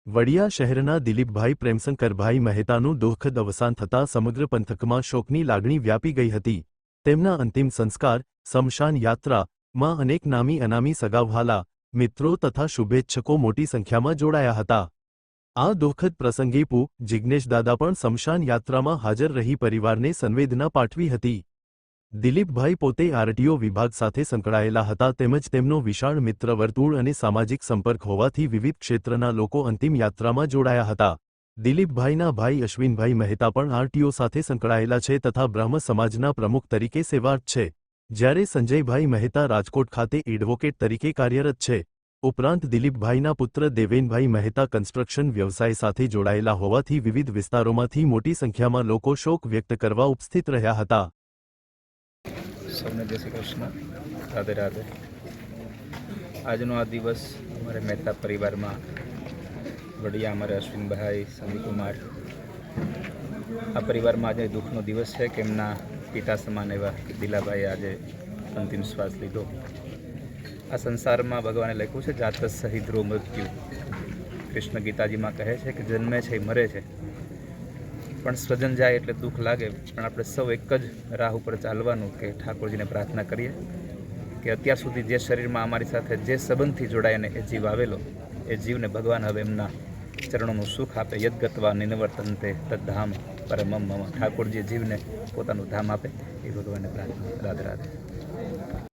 વડિયા શહેરના દિલીપભાઈ પ્રેમશંકરભાઈ મહેતાનું દુઃખદ અવસાન થતાં સમગ્ર પંથકમાં શોકની લાગણી વ્યાપી ગઈ હતી। તેમના અંતિમ સંસ્કાર સ્મશાન યાત્રામાં અનેક નામી અનામી સગાવ્હાલા મિત્રો તથા શુભેચ્છકો મોટી સંખ્યામાં જોડાયા હતા। આ દુઃખદ પ્રસંગે પૂ જિગ્નેશદાદા પણ સ્મશાન યાત્રામાં હાજર રહી પરિવારને સંવેદના પાઠવી હતી। દિલીપભાઈ પોતે આરટીઓ વિભાગ સાથે સંકળાયેલા હતા તેમજ તેમનો વિશાળ મિત્ર વર્તુળ અને સામાજિક સંપર્ક હોવાથી વિવિધ ક્ષેત્રના લોકો અંતિમ યાત્રામાં જોડાયા હતા। દિલીપભાઈના ભાઈ અશ્વિનભાઈ મહેતા પણ આરટીઓ સાથે સંકળાયેલા છે તથા બ્રહ્મ સમાજના પ્રમુખ તરીકે સેવારત છે, જ્યારે સંજયભાઈ મહેતા રાજકોટ ખાતે એડવોકેટ તરીકે કાર્યરત છે। ઉપરાંત દિલીપભાઈના પુત્ર દેવેનભાઈ મહેતા કન્સ્ટ્રક્શન વ્યવસાય સાથે જોડાયેલા હોવાથી વિવિધ વિસ્તારોમાંથી મોટી સંખ્યામાં લોકો શોક વ્યક્ત કરવા ઉપસ્થિત રહ્યા હતા। સૌને જય શ્રી કૃષ્ણ, રાધે રાધે। આજનો આ દિવસ અમારે મહેતા પરિવારમાં વડિયા અમારે અશ્વિનભાઈ સંદીપકુમાર આ પરિવારમાં આજે દુઃખનો દિવસ છે કે એમના પિતા સમાન એવા દિલાભાઈએ આજે અંતિમ શ્વાસ લીધો। આ સંસારમાં ભગવાને લખ્યું છે જાત સહિદ્રો મૃત્યુ। કૃષ્ણ ગીતાજીમાં કહે છે કે જન્મે છે મરે છે, પણ સ્વજન જાય એટલે દુઃખ લાગે, પણ આપણે સૌ એક જ રાહ ઉપર ચાલવાનું કે ઠાકોરજીને પ્રાર્થના કરીએ કે અત્યાર સુધી જે શરીરમાં અમારી સાથે જે સંબંધથી જોડાઈને એ જીવ આવેલો એ જીવને ભગવાન હવે એમના ચરણોનું સુખ આપે। યદ્ગત્વા નિનવર્તન્તે તદ્ધામ પરમમ મમ। ઠાકોરજી જીવને પોતાનું ધામ આપે એ ભગવાનને પ્રાર્થના। રાધે રાધે।